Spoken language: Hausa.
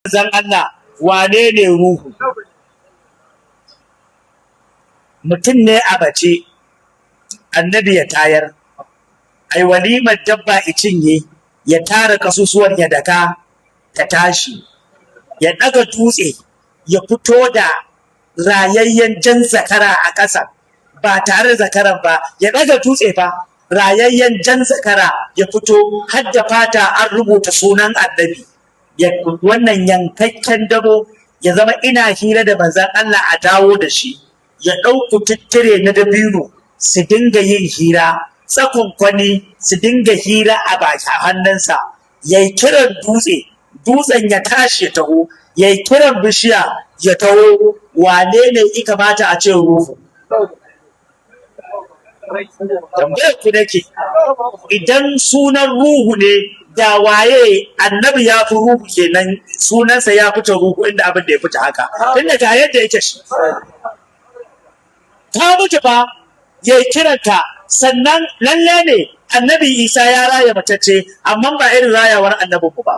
zan Allah wane ne ruhu? Mutum ne a bace, annabi ya tayar, ai walimar dabba i cinye, ya tara kasusuwan ya daka ta tashi, ya ɗaga dutse ya fito da rayayyen jan zakara a ƙasa ba tare da zakaran ba, ya ɗaga dutse fa rayayyen jan zakara ya fito har da fata an rubuta sunan annabi, wannan yankakken dabo ya zama ina hira da manzan Allah a dawo da shi, ya ɗauku tittire na dabino su dinga yin hira, tsakonkwani su dinga hira a hannunsa, ya yi kiran dutsen ya tashi ya taho, ya yi kiran bishiya ya taho. Wane ne ya kamata a ce ruhu? Tambayar ku nake, idan sunan ruhu ne da waye annabi ya fi ruhu kenan, sunansa ya fita ruhu inda abin da ya fita haka, tunda ga yadda yake shi ta mutu fa ya yi kiranta, sannan lalle ne annabi Isa ya raya matacce amma ba irin rayawar annabinku ba.